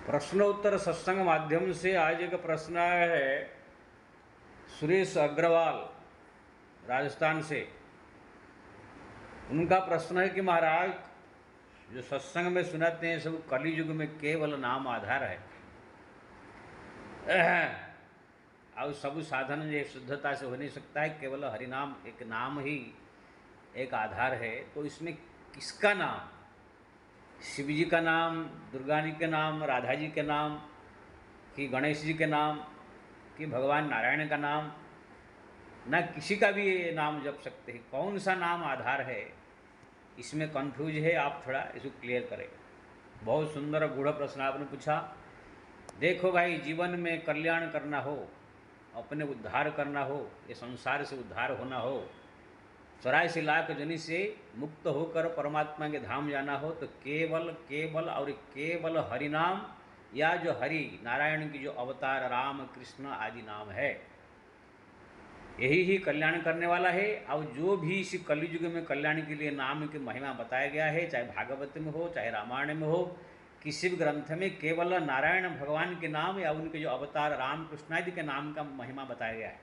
प्रश्नोत्तर सत्संग माध्यम से आज एक प्रश्न आया है सुरेश अग्रवाल राजस्थान से। उनका प्रश्न है कि महाराज, जो सत्संग में सुनाते हैं सब कली युग में केवल नाम आधार है और सब साधन ये शुद्धता से हो नहीं सकता है, केवल हरिनाम एक नाम ही एक आधार है। तो इसमें किसका नाम, शिव जी का नाम, दुर्गा जी के नाम, राधा जी के नाम, कि गणेश जी के नाम, कि भगवान नारायण का नाम, ना किसी का भी ये नाम जप सकते हैं, कौन सा नाम आधार है, इसमें कंफ्यूज है। आप थोड़ा इसको क्लियर करें। बहुत सुंदर और गूढ़ प्रश्न आपने पूछा। देखो भाई, जीवन में कल्याण करना हो, अपने उद्धार करना हो, ये संसार से उद्धार होना हो, 84 लाख जनी से मुक्त होकर परमात्मा के धाम जाना हो, तो केवल केवल और केवल हरि नाम, या जो हरि नारायण की जो अवतार राम कृष्ण आदि नाम है, यही ही कल्याण करने वाला है। और जो भी इस कलयुग में कल्याण के लिए नाम की महिमा बताया गया है, चाहे भागवत में हो, चाहे रामायण में हो, किसी भी ग्रंथ में केवल नारायण भगवान के नाम या उनके जो अवतार राम कृष्ण आदि के नाम का महिमा बताया गया है।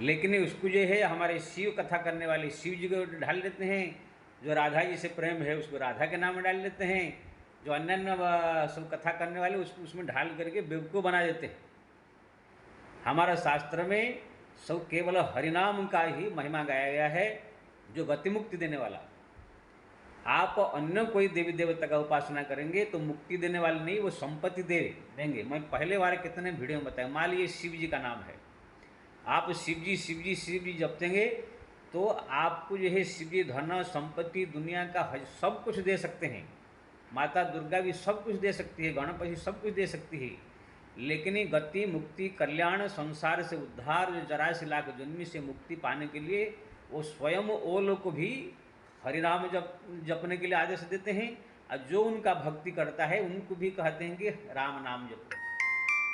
लेकिन उसको जो है हमारे शिव कथा करने वाले शिव जी को ढाल देते हैं, जो राधा जी से प्रेम है उसको राधा के नाम में डाल देते हैं, जो अन्य सब कथा करने वाले उसको उसमें ढाल करके बेवकूफ़ बना देते हैं। हमारा शास्त्र में सब केवल हरिनाम का ही महिमा गाया गया है, जो गति मुक्ति देने वाला। आप अन्य कोई देवी देवता का उपासना करेंगे तो मुक्ति देने वाले नहीं, वो संपत्ति देंगे। मैं पहले बार कितने वीडियो में बताया। मान लीजिए शिव जी का नाम है, आप शिव जी शिव जी शिव जी जपतेंगे तो आपको जो है शिव जी धन संपत्ति दुनिया का सब कुछ दे सकते हैं। माता दुर्गा भी सब कुछ दे सकती है, गणपति सब कुछ दे सकती है, लेकिन गति मुक्ति कल्याण संसार से उद्धार, जो 84 लाख जन्मी से मुक्ति पाने के लिए वो स्वयं वो लोग को भी हरिनाम जपने के लिए आदेश देते हैं, और जो उनका भक्ति करता है उनको भी कहते हैं कि राम नाम जपो।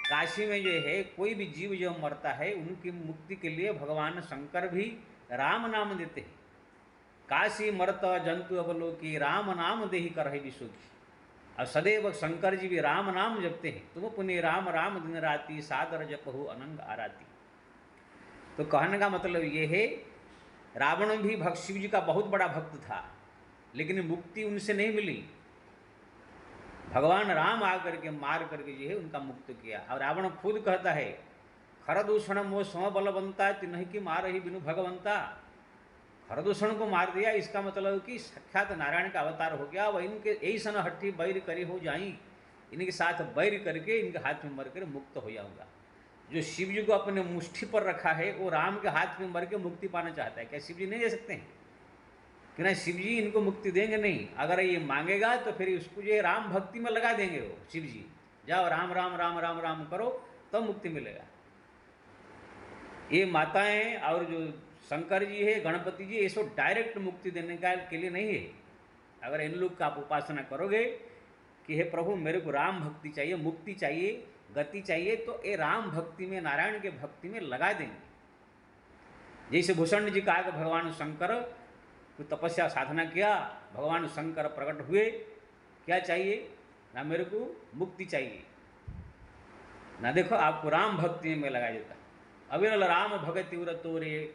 काशी में जो है कोई भी जीव जो मरता है उनकी मुक्ति के लिए भगवान शंकर भी राम नाम देते हैं। काशी मरत जंतु अवलोकी राम नाम देहि करहि विशोकी। और सदैव शंकर जी भी राम नाम जपते हैं। तुम पुण्य राम राम दिन राति सादर जपहु अनंग आराती। तो कहने का मतलब ये है, रावण भी शिव जी का बहुत बड़ा भक्त था, लेकिन मुक्ति उनसे नहीं मिली। भगवान राम आकर के मार करके जो है उनका मुक्त किया। और रावण खुद कहता है, खरदूषण मोह सम बलवंता तिन्हि की मार ही बिनु भगवंता। खरदूषण को मार दिया, इसका मतलब कि साक्षात नारायण का अवतार हो गया। वह इनके ऐसा न हट्टी बैर करी हो जाई, इनके साथ बैर करके इनके हाथ में मर कर मुक्त हो जाऊंगा। जो शिव जी को अपने मुट्ठी पर रखा है वो राम के हाथ में मर के मुक्ति पाना चाहता है। क्या शिव जी नहीं दे सकते हैं? कि ना, शिव जी इनको मुक्ति देंगे नहीं। अगर ये मांगेगा तो फिर उसको जो राम भक्ति में लगा देंगे वो शिव जी, जाओ राम राम राम राम राम करो तब मुक्ति मिलेगा। ये माताएं और जो शंकर जी है, गणपति जी, ये सब डायरेक्ट मुक्ति देने के लिए नहीं है। अगर इन लोग का आप उपासना करोगे कि हे प्रभु मेरे को राम भक्ति चाहिए, मुक्ति चाहिए, गति चाहिए, तो ये राम भक्ति में, नारायण के भक्ति में लगा देंगे। जैसे भूषण जी कहा कि भगवान शंकर को तपस्या साधना किया, भगवान शंकर प्रकट हुए, क्या चाहिए ना, मेरे को मुक्ति चाहिए ना, देखो आपको राम भक्ति में लगा देता। अविरल राम भगति उर तोरे,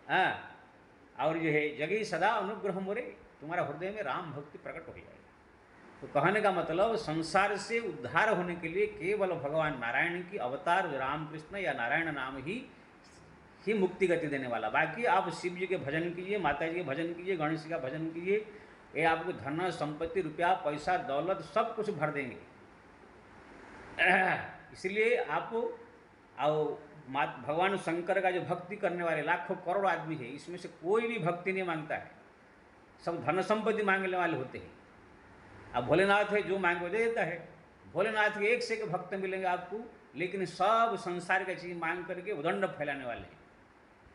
और जो है जगह सदा अनुग्रह मोरे, तुम्हारा हृदय में राम भक्ति प्रकट हो जाएगा। तो कहने का मतलब संसार से उद्धार होने के लिए केवल भगवान नारायण की अवतार रामकृष्ण या नारायण नाम ही मुक्ति गति देने वाला। बाकी आप शिव जी के भजन कीजिए, माता जी के भजन कीजिए, गणेश जी का भजन कीजिए, ये आपको धन संपत्ति रुपया पैसा दौलत सब कुछ भर देंगे। इसलिए आप भगवान शंकर का जो भक्ति करने वाले लाखों करोड़ आदमी है, इसमें से कोई भी भक्ति नहीं मांगता है, सब धन संपत्ति मांगने वाले होते हैं। अब भोलेनाथ है, जो मांगो दे देता है। भोलेनाथ के एक से एक भक्त मिलेंगे आपको, लेकिन सब संसार की चीज़ मांग करके उदंड फैलाने वाले हैं।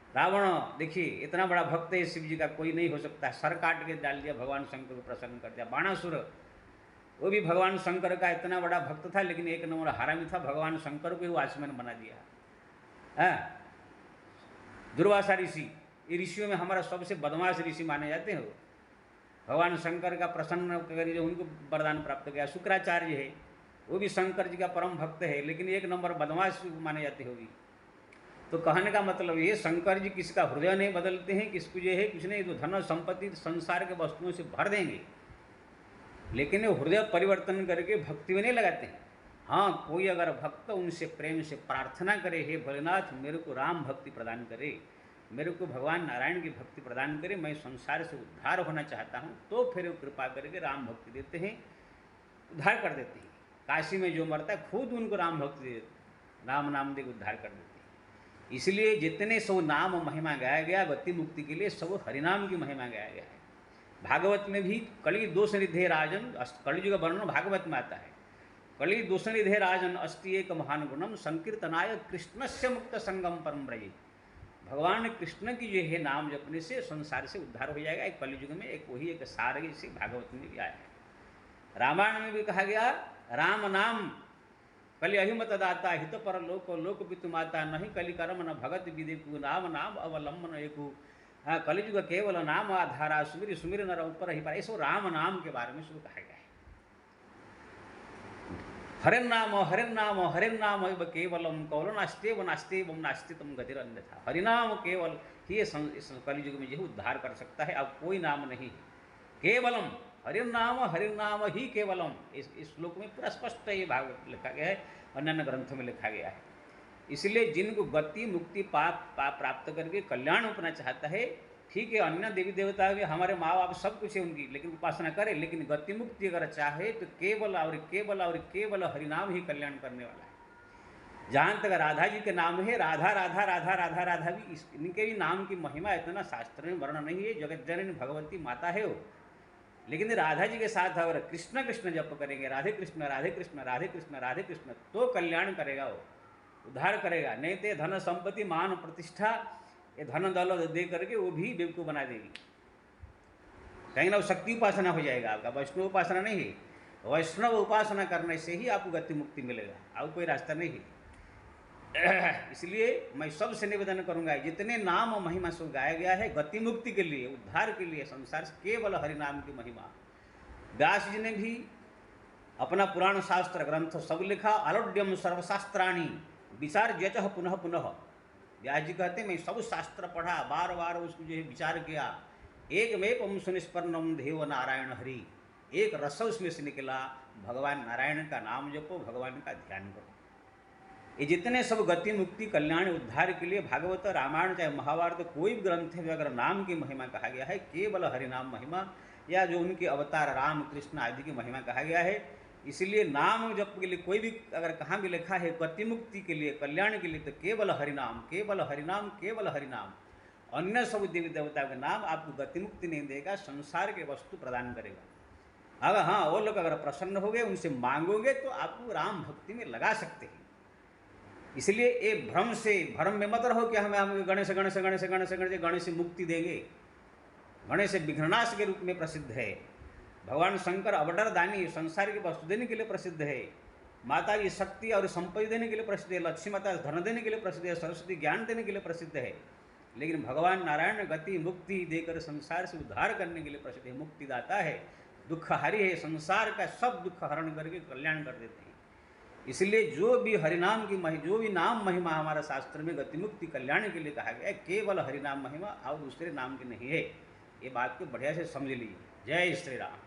रावण देखिए इतना बड़ा भक्त है शिव जी का, कोई नहीं हो सकता। सर काट के डाल दिया, भगवान शंकर को प्रसन्न कर दिया। बाणासुर वो भी भगवान शंकर का इतना बड़ा भक्त था, लेकिन एक नंबर हरामी था, भगवान शंकर को ही वॉचमैन बना दिया। दुर्वासा ऋषि, ये ऋषियों में हमारा सबसे बदमाश ऋषि माने जाते हैं। भगवान शंकर का प्रसन्न करके जो उनको वरदान प्राप्त हो गया। शुक्राचार्य है, वो भी शंकर जी का परम भक्त है, लेकिन एक नंबर बदमाश माने जाते होगी। तो कहने का मतलब ये, शंकर जी किसी का हृदय नहीं बदलते हैं, किसको जो है कुछ नहीं, तो धन संपत्ति संसार के वस्तुओं से भर देंगे, लेकिन वो हृदय परिवर्तन करके भक्ति में नहीं लगाते हैं। हाँ, कोई अगर भक्त उनसे प्रेम से प्रार्थना करे, हे भोलेनाथ मेरे को राम भक्ति प्रदान करे, मेरे को भगवान नारायण की भक्ति प्रदान करे, मैं संसार से उद्धार होना चाहता हूँ, तो फिर वो कृपा करके राम भक्ति देते हैं, उद्धार कर देते हैं। काशी में जो मरता है खुद उनको राम भक्ति दे देते, राम नाम दे उद्धार कर देते हैं। इसलिए जितने सब नाम महिमा गाया गया गति मुक्ति के लिए, सब हरिनाम की महिमा गाया गया है। भागवत में भी कली दोष निधे राजन, कलियुग का वर्णन भागवत में आता है। कली दोष निधे राजन अस्ति एक महान गुणम संकीर्तनाय कृष्णस्य मुक्त संगम परम ब्रजे। भगवान कृष्ण की जो है नाम जपने से संसार से उद्धार हो जाएगा। एक कलियुग में एक वही एक सार है, इसे भागवत में भी आया है। रामायण में भी कहा गया राम नाम कलि अहिमत दाता हित पर लोक लोक पितु माता नहीं कलि कर्म न भगत विदेकु नाम नाम अवलंबन एकु। हाँ, कलियुग केवल नाम आधारा सुमिर सुमिर नर ऊपर ही पर, ऐसा राम नाम के बारे में शुरू कहा गया है। हरिनाम हरिनाम हरिनाम केवलम कौल नास्तेव नास्तेव नास्तितम गतिर अन्यथा। हरिनाम केवल ही इस कलियुग में यही उद्धार कर सकता है, अब कोई नाम नहीं है। केवलम हरिनाम हरिनाम ही केवलम, इस श्लोक में पूरा स्पष्ट ये भागवत लिखा गया है, अन्य ग्रंथों में लिखा गया है। इसलिए जिनको गति मुक्ति प्राप्त करके कल्याण होना चाहता है, ठीक है, अन्य देवी देवता भी हमारे माँ बाप सब कुछ है उनकी, लेकिन उपासना करे, लेकिन गति मुक्ति अगर चाहे तो केवल और केवल और केवल हरिनाम ही कल्याण करने वाला है। जहाँ तक राधा जी के नाम है, राधा राधा राधा राधा राधा भी, इनके भी नाम की महिमा इतना शास्त्र में वर्णन नहीं है। जगत जननी भगवती माता है वो, लेकिन राधा जी के साथ अगर कृष्ण कृष्ण जप करेंगे, राधे कृष्ण राधे कृष्ण राधे कृष्ण राधे कृष्ण, तो कल्याण करेगा, वो उद्धार करेगा। नहीं तो धन संपत्ति मान प्रतिष्ठा ये धन दौलत दे करके वो भी बेवकूफ़ बना देगी। कहीं ना वो शक्ति उपासना हो जाएगा आपका, वैष्णव उपासना नहीं है। वैष्णव उपासना करने से ही आपको गति मुक्ति मिलेगा, और कोई रास्ता नहीं है। इसलिए मैं सबसे निवेदन करूंगा, जितने नाम महिमा सब गाया गया है गति मुक्ति के लिए, उद्धार के लिए संसार से, केवल हरिनाम की महिमा। व्यास जी ने भी अपना पुराण शास्त्र ग्रंथ सब लिखा, आलोड्यम सर्वशास्त्राणी विचार जच पुनः पुनः। व्यास जी कहते मैं सब शास्त्र पढ़ा, बार बार उसको जो है विचार किया। एक में पम सुनिष्पन्नम देव नारायण हरि, एक रस उसमें से निकला, भगवान नारायण का नाम जपो, भगवान का ध्यान करो। ये जितने सब गति मुक्ति कल्याण उद्धार के लिए भागवत रामायण चाहे महाभारत कोई भी ग्रंथ है, अगर नाम की महिमा कहा गया है, केवल हरिनाम महिमा, या जो उनके अवतार राम कृष्ण आदि की महिमा कहा गया है। इसलिए नाम जप के लिए कोई भी अगर कहाँ भी लिखा है गति मुक्ति के लिए कल्याण के लिए, तो केवल हरिनाम केवल हरिनाम केवल हरिनाम। अन्य सब देवी देवता के नाम आपको गति मुक्ति नहीं देगा, संसार के वस्तु प्रदान करेगा। अगर हाँ वो लोग अगर प्रसन्न हो गए, उनसे मांगोगे तो आपको राम भक्ति में लगा सकते हैं। इसलिए ये भ्रम में मत रहो कि हमें गणेश गणेश गणेश गणेश गणेश गणेश मुक्ति देंगे। गणेश विघ्ननाश के रूप में प्रसिद्ध है। भगवान शंकर अवडर दानी, संसार की वस्तु देने के लिए प्रसिद्ध है। माता जी शक्ति और संपत्ति देने के लिए प्रसिद्ध है। लक्ष्मी माता धन देने के लिए प्रसिद्ध है। सरस्वती ज्ञान देने के लिए प्रसिद्ध है। लेकिन भगवान नारायण गति मुक्ति देकर संसार से उद्धार करने के लिए प्रसिद्ध है। मुक्तिदाता है, दुखहारी है, संसार का सब दुख हरण करके कल्याण कर देते हैं। इसलिए जो भी हरिनाम की जो भी नाम महिमा हमारा शास्त्र में गति मुक्ति कल्याण के लिए कहा गया है, केवल हरिनाम महिमा और दूसरे नाम की नहीं है। ये बात को बढ़िया से समझ लीजिए। जय श्री राम।